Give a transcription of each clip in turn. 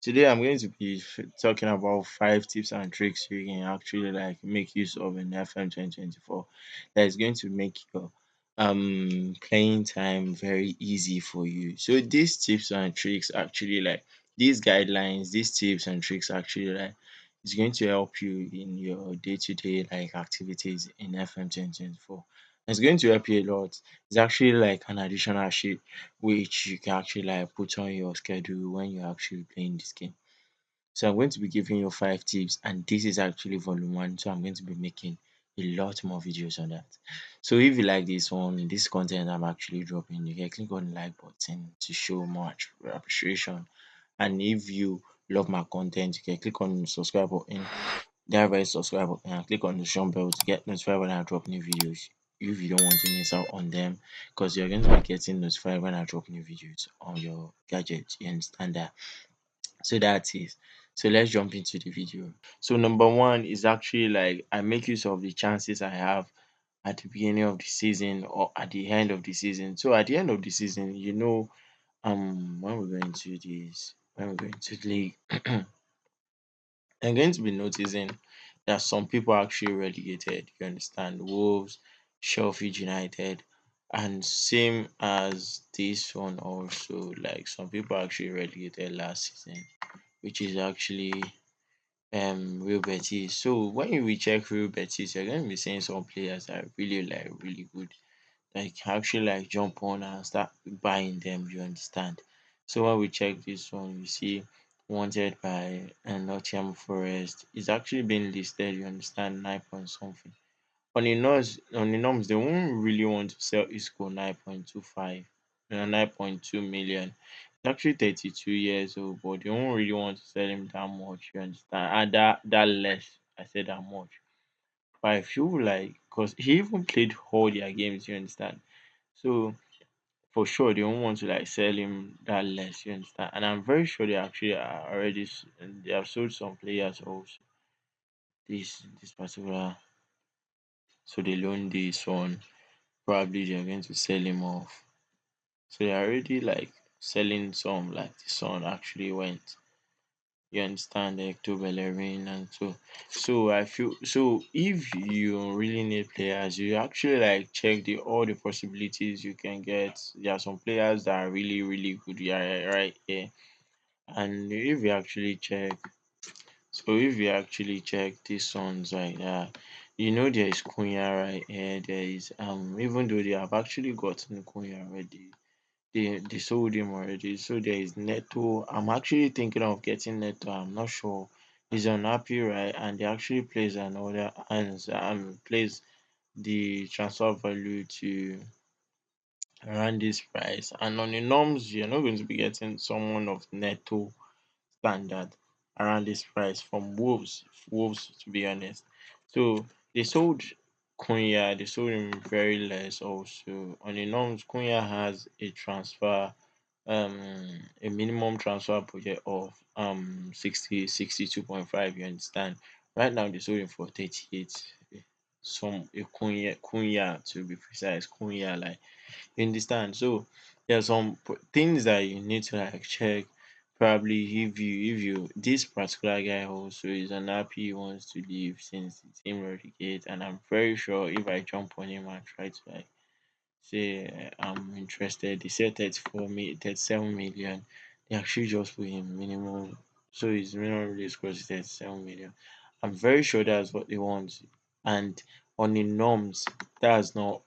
Today I'm going to be talking about 5 tips and tricks you can actually like make use of in FM 2024 that is going to make your playing time very easy for you. So these tips and tricks actually like these guidelines, these tips and tricks actually like is going to help you in your day-to-day like activities in FM 2024. It's going to help you a lot. It's actually like an additional sheet which you can actually like put on your schedule when you're actually playing this game. So I'm going to be giving you 5 tips, and this is actually volume one. So I'm going to be making a lot more videos on that. So if you like this one, this content I'm actually dropping, you can click on the like button to show much appreciation. And if you love my content, you can click on the subscribe button, thereby subscribe button, and click on the short bell to get notified when I drop new videos. If you don't want to miss out on them, because you're going to be getting notified when I drop new videos on your gadget. You understand that? So that's it. So let's jump into the video. So number one is actually like I make use of the chances I have at the beginning of the season or at the end of the season. So at the end of the season, when we're going to this, when we're going to the league, I'm going to be noticing that some people are actually relegated. You understand? Wolves, Sheffield United, and same as this one also. Like some people are actually relegated last season, which is actually Real Betis. So when you check Real Betis, you're going to be seeing some players that are really like really good. Like actually like jump on and start buying them. You understand? So when we check this one, you see wanted by Nottingham Forest is actually being listed. You understand 9 point something. On the norms, they won't really want to sell Isco 9.25, 9.2 million. He's actually 32 years old, but they won't really want to sell him that much. You understand? And that less. I said that much. But I feel like because he even played all their games, you understand? So for sure they won't want to like sell him that less, you understand? And I'm very sure they actually are already they have sold some players also. This particular so they loan this one. Probably they're going to sell him off. So they're already like selling some like the son actually went. You understand Hector Bellerin and so I feel so if you really need players, you actually like check the all the possibilities you can get. There are some players that are really, really good, yeah, right here. And if you actually check so if you actually check these ones like that, there is Cunha right here. There is even though they have actually gotten Cunha already, they sold him already. So there is Neto. I'm actually thinking of getting Neto. I'm not sure. He's unhappy, right? And they actually plays another and plays the transfer value to around this price. And on the norms, you're not going to be getting someone of Neto standard around this price from Wolves. Wolves, to be honest. So they sold Cunha. They sold him very less. Also on the norms, Cunha has a minimum transfer budget of 62.5. You understand? Right now they sold him for 38. Some a Cunha to be precise, Cunha like you understand? So there's some things that you need to like check. Probably if you this particular guy also is unhappy, he wants to leave since the team relegate, and I'm very sure if I jump on him and try to like say I'm interested, they said 37 million. They actually just put him minimum, so his minimum release cost is 37 million. I'm very sure that's what they want, and on the norms, that's not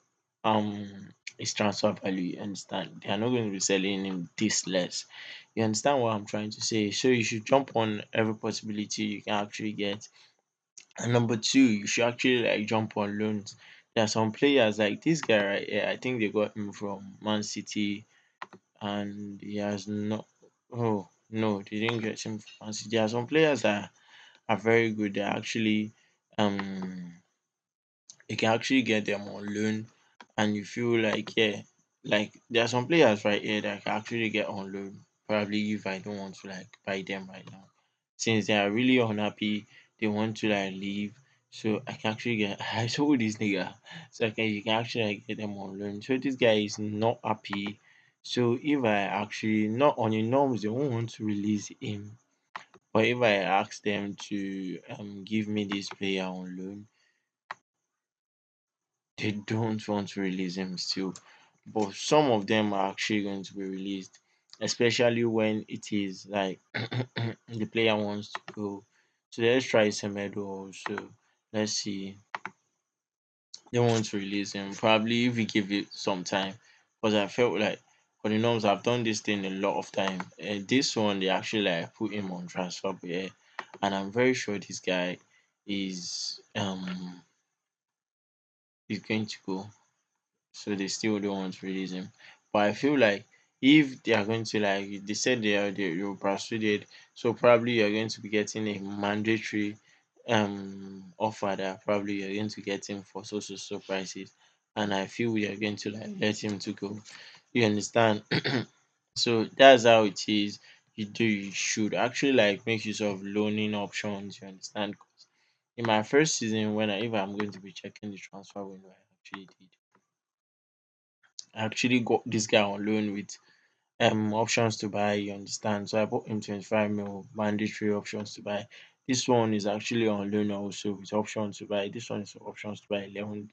his transfer value. You understand? They are not going to be selling him this less. You understand what I'm trying to say? So you should jump on every possibility you can actually get. And number two, you should actually like jump on loans. There are some players like this guy right here. I think they got him from Man City, and he has not. Oh no, they didn't get him from Man City. There are some players that are very good. They actually um you can actually get them on loan, and you feel like like there are some players right here that I can actually get on loan. Probably if I don't want to like buy them right now, since they are really unhappy, they want to like leave. So I can actually get I told this nigga, so you can actually like, get them on loan. So this guy is not happy. So if I actually not on the norms, they won't want to release him But if I ask them to give me this player on loan, they don't want to release him still. But some of them are actually going to be released, especially when it is like the player wants to go. So let's try Semedo also. Let's see. They want to release him. Probably if we give it some time. Because I felt like for the norms I've done this thing a lot of time. This one they actually like put him on transfer, yeah. And I'm very sure this guy is is going to go. So they still don't want to release him. But I feel like if they are going to like they said they were persuaded, so probably you're going to be getting a mandatory offer that probably you're going to get him for so prices. And I feel we are going to like let him to go. You understand? So that's how it is. You should actually like make use of loaning options, you understand? 'Cause in my first season when if I'm going to be checking the transfer window, I actually got this guy on loan with options to buy, you understand. So I bought him 25 mil mandatory options to buy. This one is actually on loan also with options to buy. This one is options to buy 11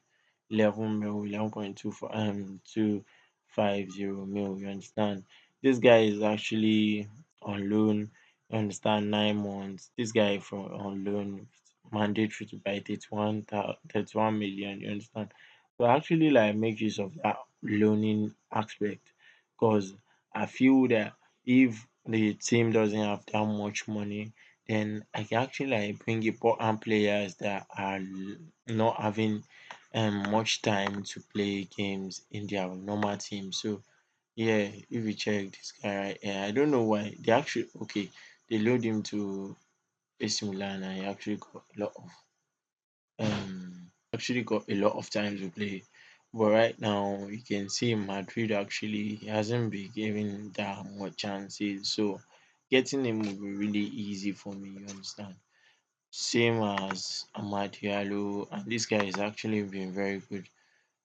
mil, 11.2 for 250 mil, you understand. This guy is actually on loan, you understand, 9 months. This guy from on loan mandatory to buy 31 million, you understand. So I actually like make use of that loaning aspect because I feel that if the team doesn't have that much money, then I can actually like bring important players that are not having much time to play games in their normal team. So yeah, if you check this guy right here, I don't know why they actually okay, they load him to AC Milan and he actually got a lot of time to play. But right now, you can see Madrid actually hasn't been given that much chances. So getting him will be really easy for me, you understand? Same as Amad Diallo, and this guy is actually been very good.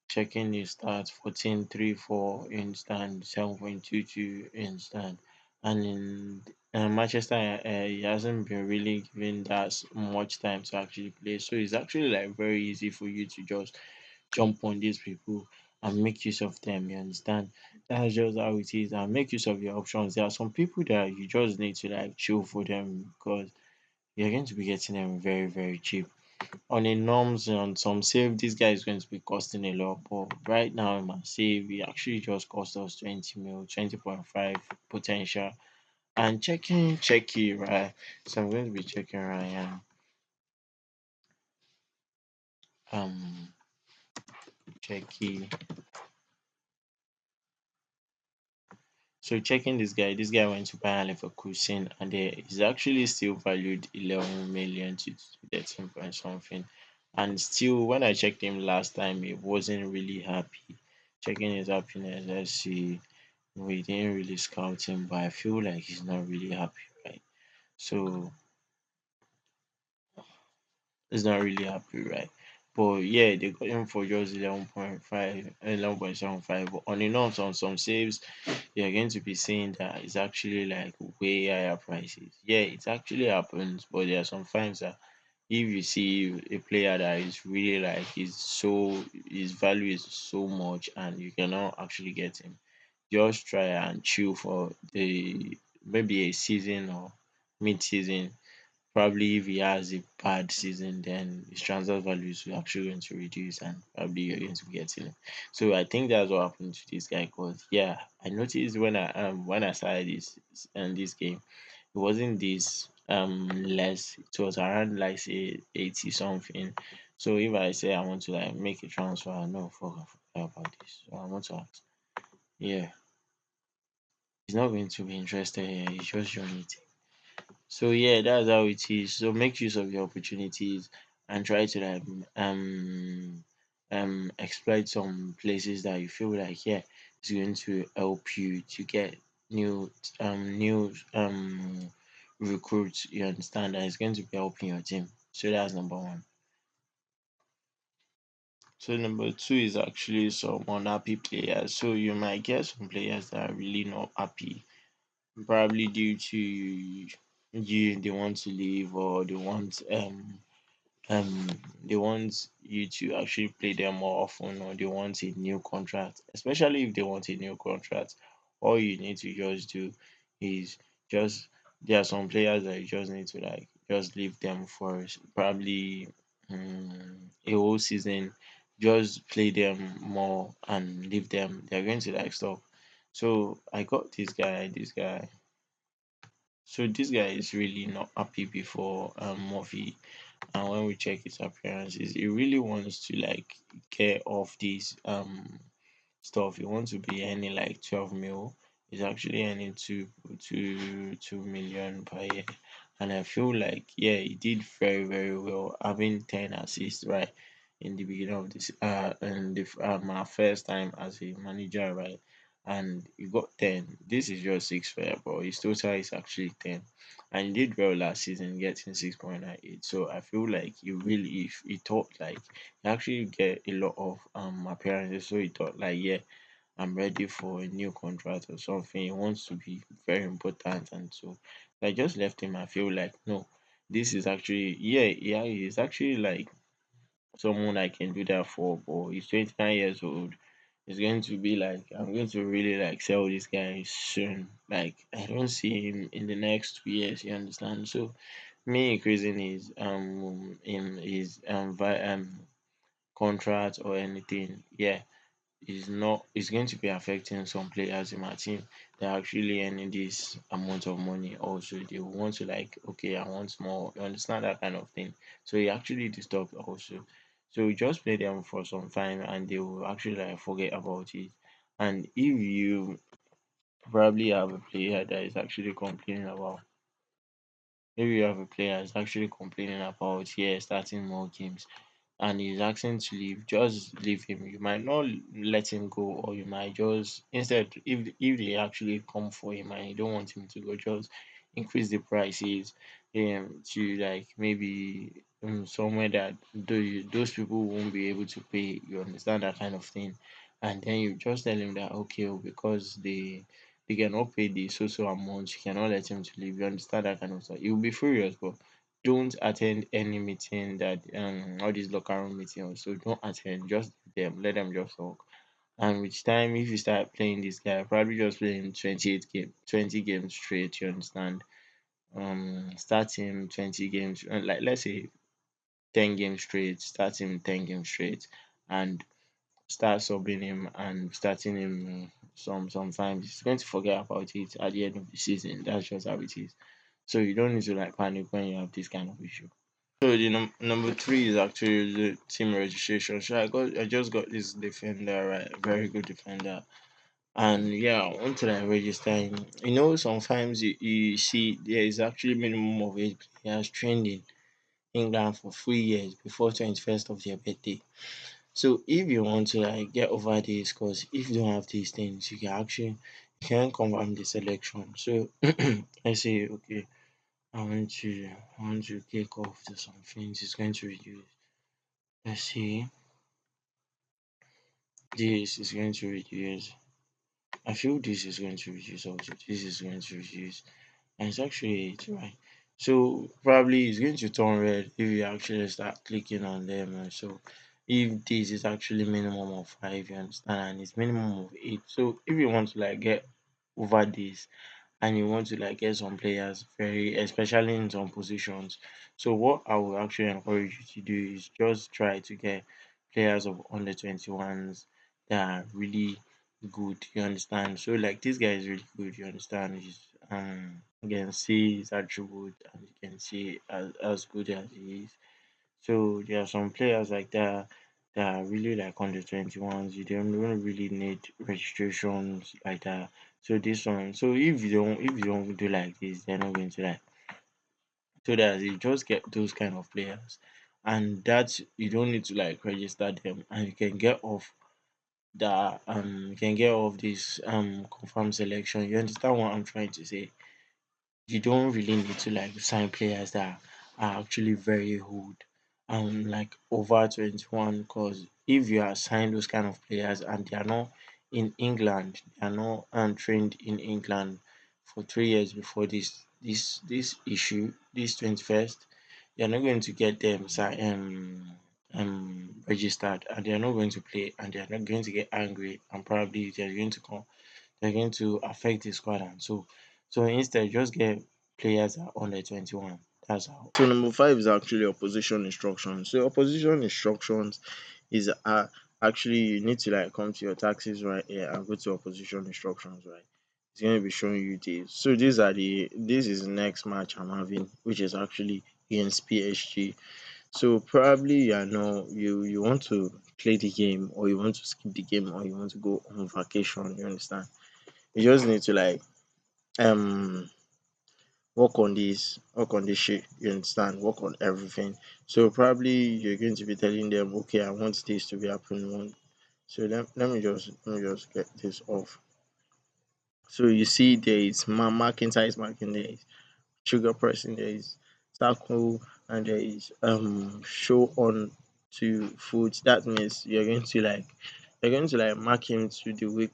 Checking his stats 14.34 instant, 7.22 instant. And in Manchester, he hasn't been really given that much time to actually play. So it's actually like very easy for you to just jump on these people and make use of them. You understand? That's just how it is. And make use of your options. There are some people that you just need to like chill for them because you're going to be getting them very, very cheap on a norms on some save this guy is going to be costing a lot, but right now in my save he actually just cost us 20 mil, 20.5 potential. And checking checky, right? So I'm going to be checking Ryan. Um checky. So checking this guy went to Bayer Leverkusen and he's actually still valued 11 million to 13 point something. And still when I checked him last time he wasn't really happy. Checking his happiness, let's see. We didn't really scout him, but I feel like he's not really happy, right? So he's not really happy, right? But yeah, they got him for just 11.5, 11.75. But on the norms, on some saves, you're going to be seeing that it's actually like way higher prices. Yeah, it actually happens, but there are some times that if you see a player that is really like is so his value is so much and you cannot actually get him, just try and chill for the maybe a season or mid-season. Probably if he has a bad season, then his transfer value is actually going to reduce, and probably you're going to be getting him. So I think that's what happened to this guy. Cause yeah, I noticed when I started this game, it wasn't this less. It was around like say 80 something. So if I say I want to like make a transfer, no, forget about this. So I want to ask. Yeah, he's not going to be interested here. He's just doing it. So yeah, that's how it is. So make use of your opportunities and try to like exploit some places that you feel like yeah is going to help you to get new recruits. You understand that it's going to be helping your team. So that's number one. So number two is actually some unhappy players. So you might get some players that are really not happy, probably due to they want to leave, or um they want you to actually play them more often, or they want a new contract. Especially if they want a new contract, all you need to just do is just, there are some players that you just need to like just leave them for probably a whole season, just play them more and leave them, they're going to like stop. So I got this guy is really not happy before Murphy, and when we check his appearances, he really wants to like get off this stuff. He wants to be earning like 12 mil. He's actually earning 2 million per year. And I feel like, yeah, he did very, very well, having 10 assists, right? In the beginning of this in the my first time as a manager, right? And he got 10. This is just six fair, but his total is actually 10. And he did well last season, getting 6.98. So I feel like he really, if he thought like he actually get a lot of appearances. So he thought like, yeah, I'm ready for a new contract or something. He wants to be very important, and so I just left him. I feel like no, this is actually, yeah, he's actually like someone I can do that for. But he's 29 years old. It's going to be like, I'm going to really like sell this guy soon. Like I don't see him in the next 2 years. You understand? So me increasing his contract or anything, yeah, is not, is going to be affecting some players in my team. They're actually earning this amount of money. Also, they will want to like, okay, I want more. You understand that kind of thing. So it actually disturbed also. So we just play them for some time, and they will actually like forget about it. And if you probably have a player that is actually complaining about, maybe you have a player that's actually complaining about, yeah, starting more games, and he's asking to leave, just leave him. You might not let him go, or you might just, instead, if they actually come for him and you don't want him to go, just increase the prices to like maybe somewhere that those people won't be able to pay. You understand that kind of thing, and then you just tell him that okay, oh, because they cannot pay the so amount, you cannot let him to leave. You understand that kind of stuff. You'll be furious, but don't attend any meeting that all these locker room meetings. So don't attend, just let them just talk. And with time, if you start playing this guy, probably just playing 20 games straight, you understand. Start him 20 games, like let's say 10 games straight, start him 10 games straight, and start subbing him and starting him sometimes. He's going to forget about it at the end of the season. That's just how it is. So you don't need to like panic when you have this kind of issue. So the number three is actually the team registration. So I just got this defender, right? Very good defender. And yeah, I want to like register him. You know, sometimes you see there is actually minimum of 8 players trained in England for 3 years before 21st of their birthday. So if you want to like get over this, because if you don't have these things, you can confirm the selection. So I say okay, I want to take off to some things. It's going to reduce. Let's see. This is going to reduce. I feel this is going to reduce also. This is going to reduce. And it's actually 8, right? So probably it's going to turn red if you actually start clicking on them. And so if this is actually minimum of 5, you understand, and it's minimum of 8. So if you want to like get over this, and you want to like get some players very, especially in some positions. So what I would actually encourage you to do is just try to get players of under 21s that are really good. You understand? So like this guy is really good. You understand? He's you can see his attribute, and you can see as good as he is. So there are some players like that that are really like under 21s. You don't really need registrations like that. So this one, so if you don't do like this, they're not going to like, so that you just get those kind of players, and that you don't need to like register them, and you can get off that you can get off this confirm selection. You understand what I'm trying to say? You don't really need to like sign players that are actually very old and like over 21, because if you are signed those kind of players and they are not in England, they are not trained in England for 3 years before this issue, this 21st, you're not going to get them registered, and they're not going to play, and they're not going to get angry, and probably they're going to come, they're going to affect the squad. And so instead just get players that are under 21. That's how. So number five is actually opposition instructions. So opposition instructions is actually you need to like come to your taxes right here and go to opposition instructions, right? It's going to be showing you this. So this is the next match I'm having, which is actually against PSG. So probably you want to play the game, or you want to skip the game, or you want to go on vacation. You understand? You just need to like um work on this shit. You understand? Work on everything. So probably you're going to be telling them, okay, I want this to be happening. So let me just get this off. So you see there is marking, size marking, there is sugar pressing, there is circle, and there is show on to food. That means you're going to like mark him to the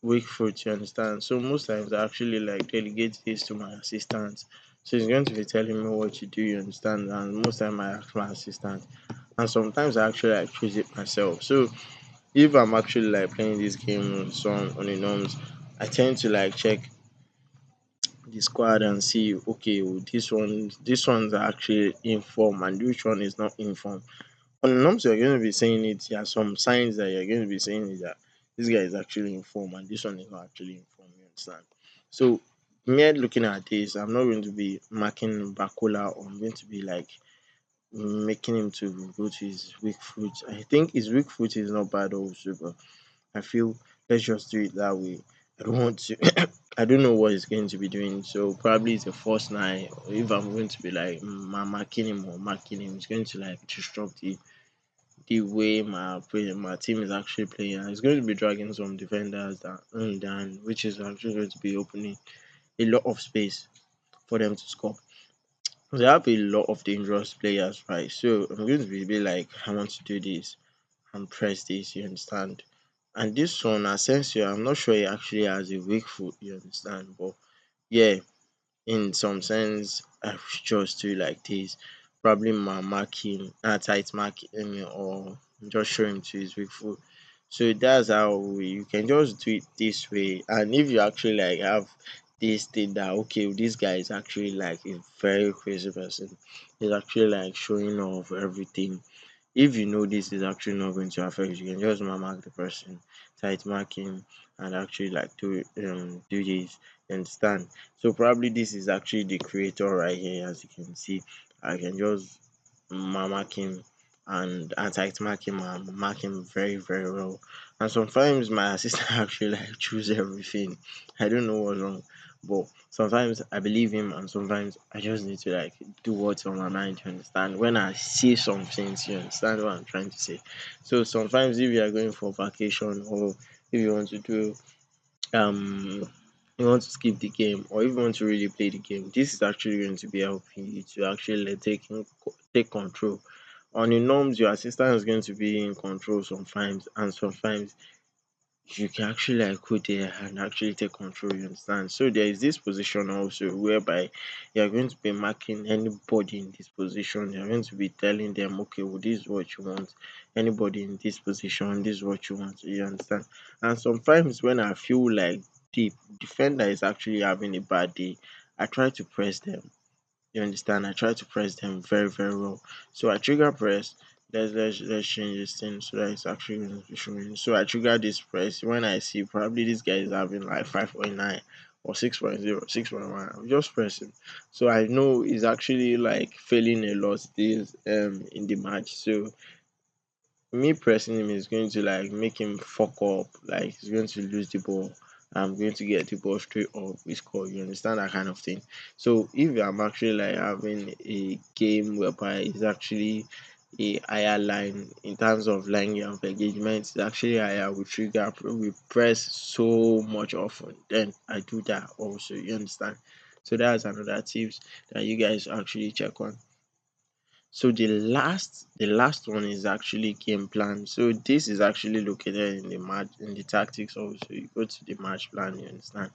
weak fruit, you understand? So most times I actually like delegate this to my assistant. So he's going to be telling me what to do, you understand? And most time I ask my assistant. And sometimes I actually like choose it myself. So if I'm actually like playing this game on the norms, I tend to like check the squad and see, okay, this one's are actually in form and which one is not in form. On the norms you're going to be saying it, there are some signs that you're going to be saying it that this guy is actually in form and this one is not actually in form, you understand? So me looking at this, I'm not going to be marking Bakola, or I'm going to be like making him to go to his weak foot. I think his weak foot is not bad also, but I feel let's just do it that way. I don't want to. I don't know what he's going to be doing, so probably it's a first night. Or if I'm going to be like marking him, it's going to like disrupt the way my team is actually playing. And it's going to be dragging some defenders down, which is actually going to be opening a lot of space for them to score. They have a lot of dangerous players, right? So I'm going to be like, I want to do this and press this, you understand? And this one, Asensio, I'm not sure he actually has a weak foot, you understand? But yeah, in some sense, I would just do it like this. Probably mark him, tight mark him, or just show him to his weak foot. So that's how you can just do it this way. And if you actually like have this thing that okay, this guy is actually like a very crazy person. He's actually like showing off everything. If you know this is actually not going to affect you, can just mark the person, tight mark him, and actually like do this. You understand? So probably this is actually the creator right here, as you can see. I can just mark him and tight mark him and mark him very very well. And sometimes my assistant actually like choose everything. I don't know what's wrong, but sometimes I believe him and sometimes I just need to like do what's on my mind. You understand? When I see some things, you understand what I'm trying to say. So sometimes if you are going for vacation, or if you want to do um you want to skip the game, or if you want to really play the game, this is actually going to be helping you to actually take control. On the norms, your assistant is going to be in control sometimes, and sometimes you can actually like go there and actually take control, you understand? So there is this position also whereby you're going to be marking anybody in this position. You're going to be telling them, okay, well, this is what you want. Anybody in this position, this is what you want. You understand? And sometimes when I feel like the defender is actually having a bad day, I try to press them, you understand? I try to press them very, very well. So I trigger press. Let's change this thing so that it's actually going to be showing. So I trigger this press when I see probably this guy is having like 5.9 or 6.0, 6.1. I'm just pressing. So I know he's actually like failing a lot this in the match. So me pressing him is going to like make him fuck up. Like he's going to lose the ball. I'm going to get the ball straight up. We score. You understand that kind of thing. So if I'm actually like having a game whereby it's actually a higher line in terms of line of engagement, it's actually higher. We press so much often. Then I do that also. You understand? So that's another tips that you guys actually check on. So the last one is actually game plan. So this is actually located in the match in the tactics also. You go to the match plan, you understand.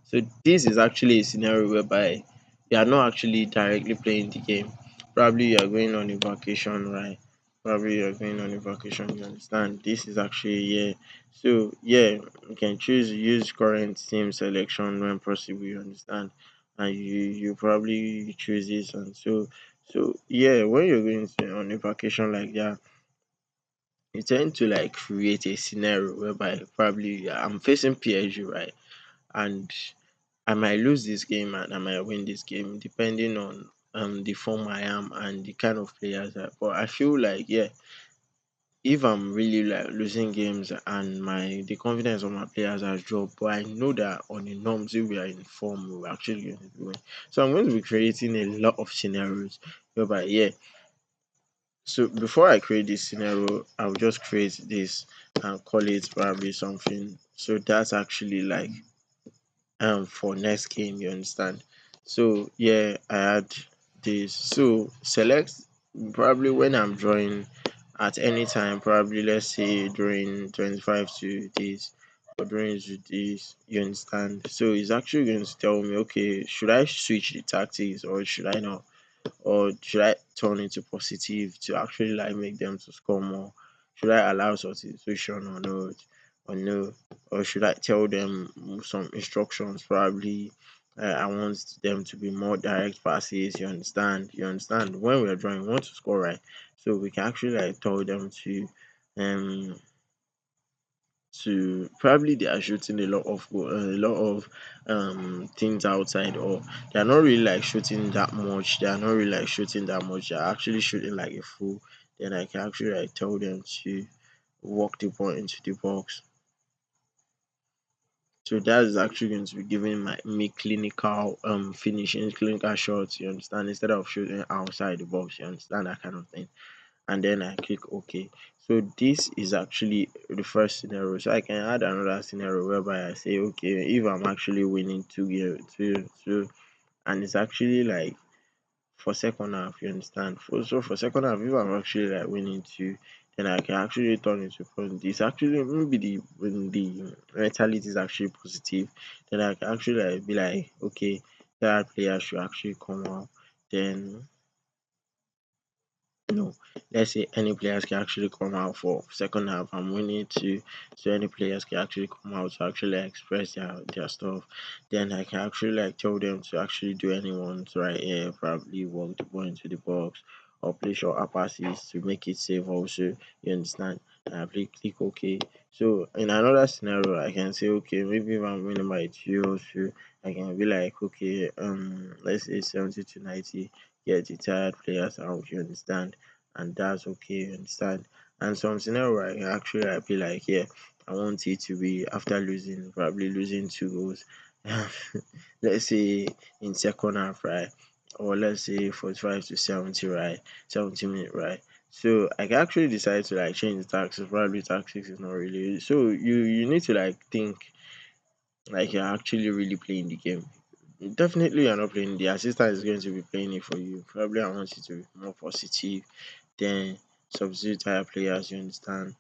So this is actually a scenario whereby you are not actually directly playing the game. Probably you are going on a vacation, right? Probably you are going on a vacation. You understand? This is actually, yeah. So yeah, you can choose use current team selection when possible. You understand? And you probably choose this, and so yeah. When you're going to, on a vacation like that, you tend to like create a scenario whereby probably I'm facing PSG, right? And I might lose this game and I might win this game depending on the form I am and the kind of players but I feel like, yeah, if I'm really like losing games and my the confidence of my players has dropped, but I know that on the norms if we are in form we're actually going to be winning. So I'm going to be creating a lot of scenarios whereby, yeah, so before I create this scenario, I'll just create this and call it probably something. So that's actually like for next game, you understand. So yeah, I had this. So select probably when I'm drawing at any time, probably let's say during 25 to this or during to this, you understand. So it's actually going to tell me, okay, should I switch the tactics or should I not? Or should I turn into positive to actually like make them to score more? Should I allow substitution or not? Or no? Or should I tell them some instructions? Probably I want them to be more direct passes. You understand? You understand? When we're drawing, we want to score right, so we can actually like tell them um to probably they are shooting a lot of things outside, or they are not really like shooting that much. They are not really like shooting that much. They are actually shooting like a fool. Then I can actually like tell them to walk the ball into the box. So that is actually going to be giving me clinical finishing, clinical shots. You understand? Instead of shooting outside the box, you understand that kind of thing. And then I click OK. So this is actually the first scenario. So I can add another scenario whereby I say, okay, if I'm actually winning two, and it's actually like for second half, you understand? For second half, if I'm actually like winning two, then I can actually turn into point. It's actually maybe when the mentality is actually positive, then I can actually like be like, okay, that player should actually come out. Then no, let's say any players can actually come out for second half. I'm winning too, so any players can actually come out to actually express their stuff. Then I can actually like tell them to actually do anyone's right here, probably walk the ball into the box or play short passes to make it safe. Also, you understand? And I click OK. So in another scenario, I can say okay, maybe if I'm winning by two or two, I can be like okay, let's say 70 to 90, get the tired players out. You understand? And that's okay, you understand. And some scenario I can actually I be like, yeah, I want it to be after losing, probably losing two goals. Let's say in second half, right? Or let's say 45 to 70, right? 70 minute, right? So I can actually decide to like change the tactics. Probably tactics is not really so you need to like think like you're actually really playing the game. Definitely you're not playing, the assistant is going to be playing it for you. Probably I want you to be more positive then substitute higher players, you understand.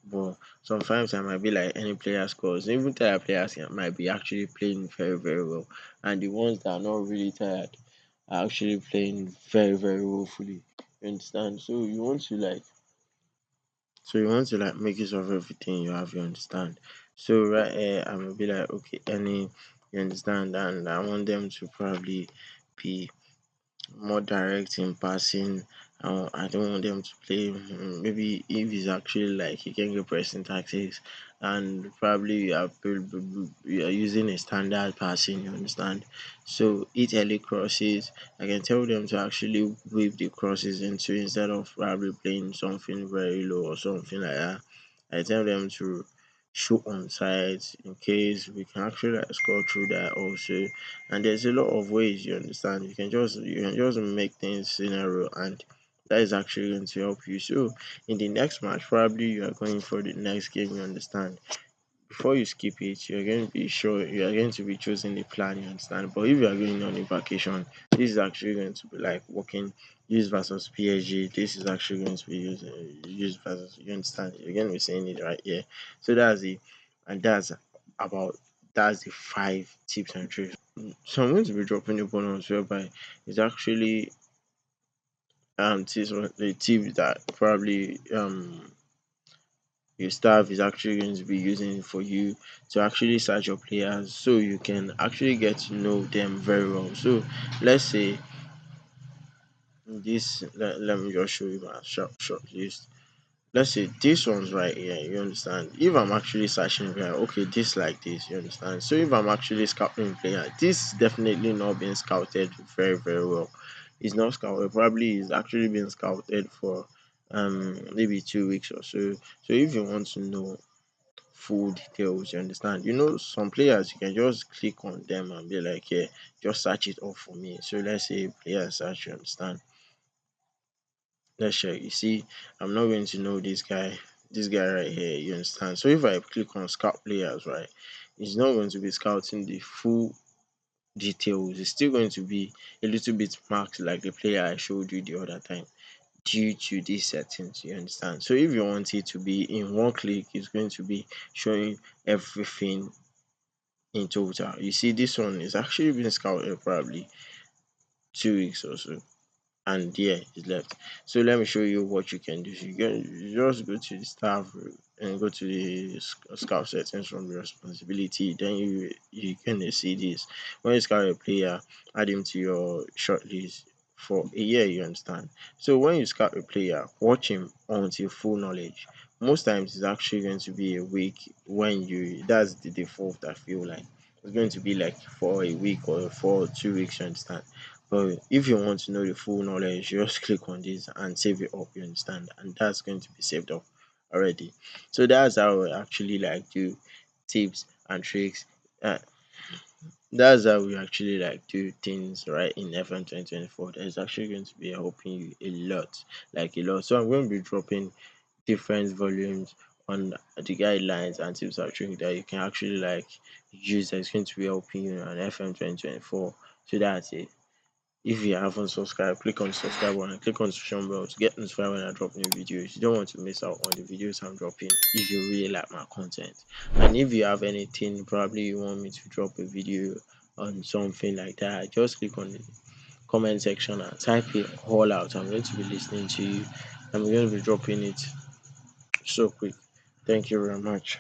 But sometimes I might be like any player scores. Even tired players might be actually playing very, very well. And the ones that are not really tired are actually playing very, very woefully. You understand? So you want to like make use of everything you have, you understand. So right here I'm gonna be like okay, any you understand, and I want them to probably be more direct in passing. I don't want them to play maybe if it's actually like you can get pressing tactics and probably you are using a standard passing, you understand. So eat early crosses. I can tell them to actually whip the crosses into instead of probably playing something very low or something like that. I tell them to shoot on sides in case we can actually like score through that also. And there's a lot of ways, you understand. You can just make things scenario, and that is actually going to help you. So in the next match, probably you are going for the next game, you understand. Before you skip it, you're going to be sure you are going to be choosing the plan, you understand. But if you are going on a vacation, this is actually going to be like working use versus PSG. This is actually going to be use versus, you understand. You're going to be saying it right here. So that's it, and that's about That's the 5 tips and tricks. So I'm going to be dropping a bonus whereby it's actually the tip that probably your staff is actually going to be using for you to actually search your players so you can actually get to know them very well. So let's say let me just show you my short list. Let's say this one's right here, you understand? If I'm actually searching player, okay, this like this, you understand? So if I'm actually scouting player, this is definitely not being scouted very, very well. It's not scouted, probably it's actually been scouted for maybe 2 weeks or so. So if you want to know full details, you understand? You know, some players you can just click on them and be like, yeah, just search it up for me. So let's say player search, you understand? Let's check. You see, I'm not going to know this guy right here. You understand? So if I click on scout players, right, it's not going to be scouting the full details. It's still going to be a little bit marked like the player I showed you the other time due to these settings. You understand? So if you want it to be in one click, it's going to be showing everything in total. You see, this one is actually being scouted probably 2 weeks or so. And yeah, it's left. So let me show you what you can do. So you just go to the staff and go to the scout settings from the responsibility. Then you can see this. When you scout a player, add him to your shortlist for a year. You understand? So when you scout a player, watch him until full knowledge. Most times it's actually going to be a week when you. That's the default. I feel like it's going to be like for a week or for 2 weeks. You understand? But if you want to know the full knowledge, you just click on this and save it up, you understand? And that's going to be saved up already. So that's how I actually like do tips and tricks. Uh, that's how we actually like do things right in FM 2024. That is actually going to be helping you a lot, like a lot. So I'm going to be dropping different volumes on the guidelines and tips and tricks that you can actually like use that's going to be helping you on FM 2024. So that's it. If you haven't subscribed, click on the subscribe button and click on the notification bell to get notified when I drop new videos. You don't want to miss out on the videos I'm dropping if you really like my content. And if you have anything, probably you want me to drop a video on something like that, just click on the comment section and type it all out. I'm going to be listening to you. I'm going to be dropping it so quick. Thank you very much.